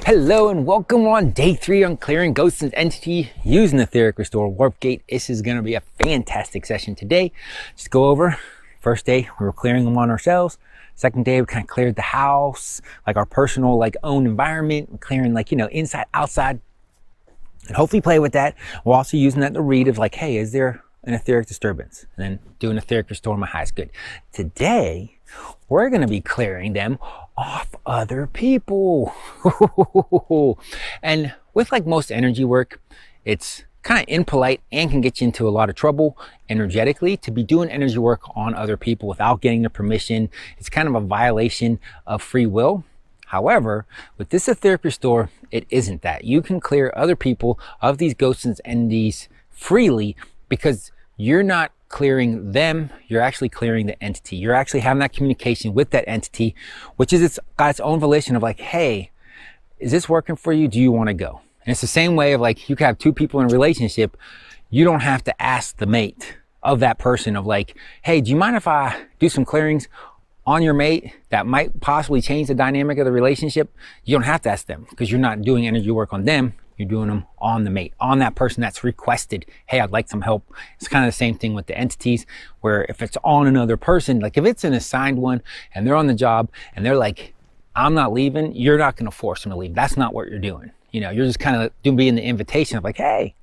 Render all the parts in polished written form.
Hello and welcome on day 3 on clearing ghosts and entity using Etheric Restore Warp Gate. This is going to be a fantastic session today. Just go over. First day we were clearing them on ourselves. Second day we kind of cleared the house, like our personal own environment. We're clearing inside, outside, and hopefully play with that. We're also using that to read of hey, is there an etheric disturbance? And then do an Etheric Restore my highest good. Today we're going to be clearing them off other people. And with most energy work, it's kind of impolite and can get you into a lot of trouble energetically to be doing energy work on other people without getting their permission. It's kind of a violation of free will. However, with this Etheric Restore, it isn't that. You can clear other people of these ghosts and entities freely because you're not clearing them, you're actually clearing the entity. You're actually having that communication with that entity, which is got its own volition of hey, is this working for you? Do you want to go? And it's the same way of you can have two people in a relationship. You don't have to ask the mate of that person of hey, do you mind if I do some clearings on your mate that might possibly change the dynamic of the relationship? You don't have to ask them because you're not doing energy work on them. You're doing them on the mate, on that person that's requested, hey, I'd like some help. It's kind of the same thing with the entities, where if it's on another person, if it's an assigned one and they're on the job and they're I'm not leaving, you're not going to force them to leave. That's not what you're doing. You're just kind of being the invitation of hey,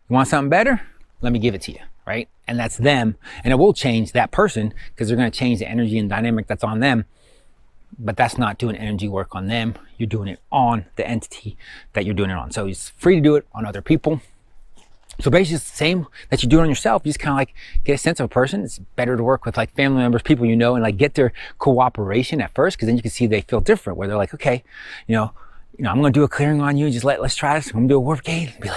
you want something better? Let me give it to you, right? And that's them. And it will change that person because they're going to change the energy and dynamic that's on them. But that's not doing energy work on them. You're doing it on the entity that you're doing it on. So it's free to do it on other people. So basically it's the same that you do it on yourself. You just kind of get a sense of a person. It's better to work with family members, people and get their cooperation at first, because then you can see they feel different, where they're okay, I'm going to do a clearing on you. Just let's try this. I'm going to do a warp gate. And be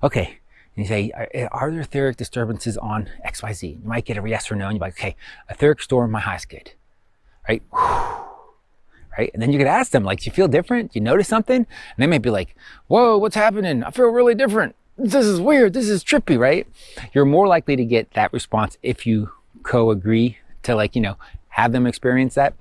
okay. And you say, are there etheric disturbances on XYZ? You might get a yes or no. And you're okay, Etheric Restore my highest good, right? Right? And then you could ask them, do you feel different? Do you notice something? And they might be whoa, what's happening? I feel really different. This is weird. This is trippy, right? You're more likely to get that response if you co-agree to have them experience that.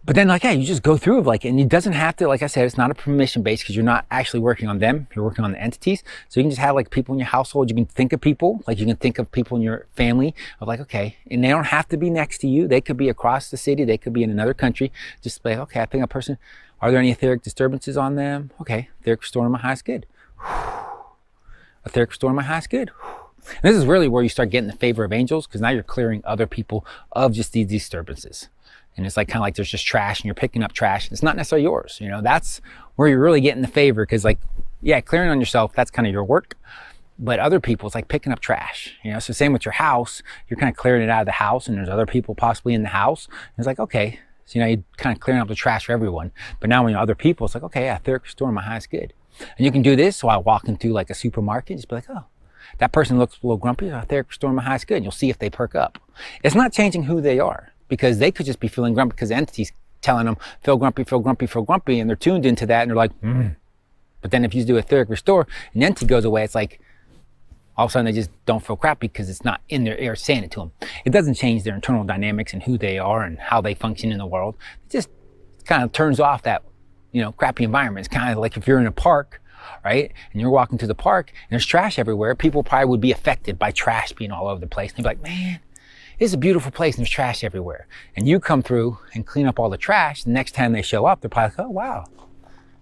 But then hey, you just go through and it doesn't have to, I said, it's not a permission based because you're not actually working on them. You're working on the entities. So you can just have people in your household. You can think of people, you can think of people in your family of okay, and they don't have to be next to you. They could be across the city. They could be in another country. Just okay, I think a person, are there any etheric disturbances on them? Okay, Etheric Restore my highest good. Etheric Restore my highest good. And this is really where you start getting the favor of angels, because now you're clearing other people of just these disturbances. And it's kind of there's just trash and you're picking up trash. It's not necessarily yours. That's where you're really getting the favor, because yeah, clearing on yourself, that's kind of your work. But other people, it's picking up trash. So same with your house, you're kind of clearing it out of the house and there's other people possibly in the house. And it's okay. So, you're kind of clearing up the trash for everyone. But now when you're other people, it's okay, yeah, Etheric Restore my highest good. And you can do this while walking through a supermarket. Just be oh, that person looks a little grumpy. Etheric Restore my highest good. And you'll see if they perk up. It's not changing who they are, because they could just be feeling grumpy because the entity's telling them, feel grumpy, feel grumpy, feel grumpy. And they're tuned into that and they're But then if you do Etheric Restore and the entity goes away, it's all of a sudden they just don't feel crappy because it's not in their ear saying it to them. It doesn't change their internal dynamics and who they are and how they function in the world. It just kind of turns off that, crappy environment. It's kind of if you're in a park, right? And you're walking through the park and there's trash everywhere. People probably would be affected by trash being all over the place. And they'd be man, it's a beautiful place and there's trash everywhere. And you come through and clean up all the trash. The next time they show up, they're probably oh, wow,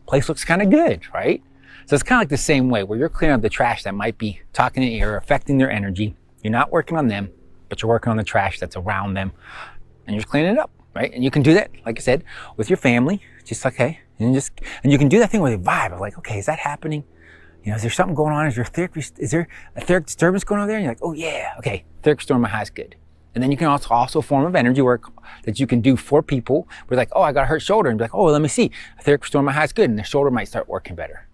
place looks kind of good, right? So it's kind of the same way, where you're cleaning up the trash that might be talking in the ear, affecting their energy. You're not working on them, but you're working on the trash that's around them. And you're just cleaning it up, right? And you can do that, like I said, with your family. Just okay. And you can do that thing with a vibe of okay, is that happening? Is there something going on? Is there etheric disturbance going on there? And you're oh yeah, okay, Etheric Restore my highest good. And then you can also a form of energy work that you can do for people. Where oh, I got a hurt shoulder, and be oh, let me see, Etheric Restore my highest good, and their shoulder might start working better.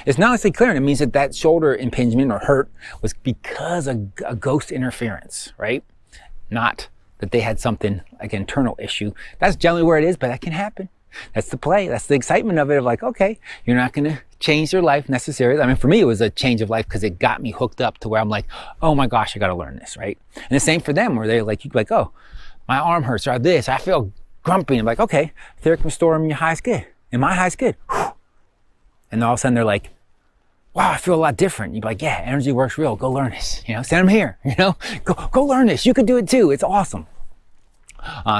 It's not necessarily clearing. It means that shoulder impingement or hurt was because of a ghost interference, right? Not that they had something internal issue. That's generally where it is, but that can happen. That's the play. That's the excitement of it. Of okay, you're not going to change their life necessarily. I mean, for me, it was a change of life because it got me hooked up to where I'm oh my gosh, I got to learn this, right? And the same for them, where they're oh, my arm hurts or this. I feel grumpy. And I'm like, okay, etheric restoring your highest good. And my highest good. And all of a sudden they're like, wow, I feel a lot different. You'd be like, yeah, energy works real. Go learn this. You know, send them here. You know, go learn this. You could do it too. It's awesome.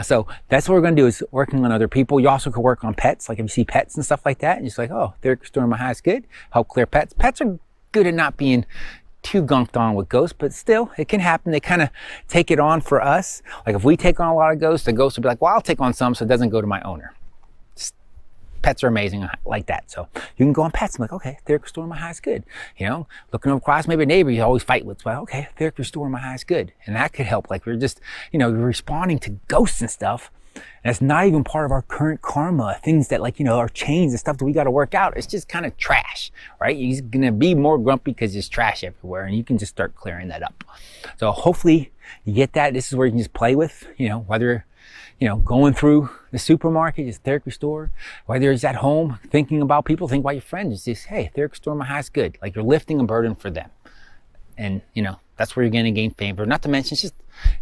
So that's what we're going to do, is working on other people. You also could work on pets. Like if you see pets and stuff like that, and you're just like, oh, they're restoring my highest good. Help clear pets. Pets are good at not being too gunked on with ghosts, but still, it can happen. They kind of take it on for us. Like if we take on a lot of ghosts, the ghost will be like, well, I'll take on some so it doesn't go to my owner. Pets are amazing like that. So you can go on pets. I'm like, okay, they're restoring my highest good. You know, looking across, maybe a neighbor you always fight with. Well, okay, they're restoring my highest good. And that could help. Like we're just, you know, you're responding to ghosts and stuff. And it's not even part of our current karma. Things that, like, you know, our chains and stuff that we got to work out. It's just kind of trash, right? He's going to be more grumpy because there's trash everywhere, and you can just start clearing that up. So hopefully you get that. This is where you can just play with, you know, whether, you know, going through the supermarket, just etheric restore, whether it's at home, thinking about people, think about your friends, it's just, hey, etheric restore my highest good. Like you're lifting a burden for them. And, you know, that's where you're going to gain favor. Not to mention, it's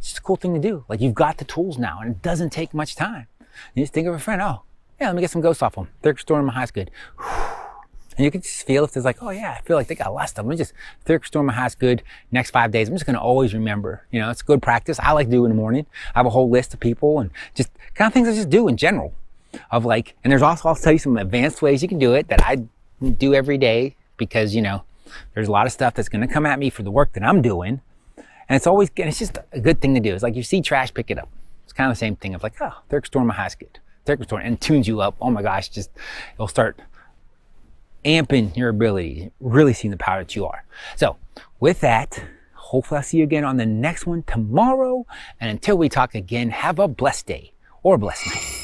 just a cool thing to do. Like you've got the tools now, and it doesn't take much time. You just think of a friend, oh, yeah, let me get some ghosts off them. Etheric restore my highest good. And you can just feel if there's like, oh yeah, I feel like they got a lot of stuff. Let me just etheric restore my highest good next 5 days. I'm just going to always remember, you know, it's good practice. I like to do it in the morning. I have a whole list of people and just kind of things I just do in general of like, and there's also, I'll tell you some advanced ways you can do it that I do every day, because, you know, there's a lot of stuff that's going to come at me for the work that I'm doing. And it's always, and it's just a good thing to do. It's like you see trash, pick it up. It's kind of the same thing of like, oh, etheric restore my highest good. Etheric restore, and tunes you up. Oh my gosh, just, it'll start amping your ability, really seeing the power that you are. So with that, hopefully I'll see you again on the next one tomorrow. And until we talk again, have a blessed day or a blessed night.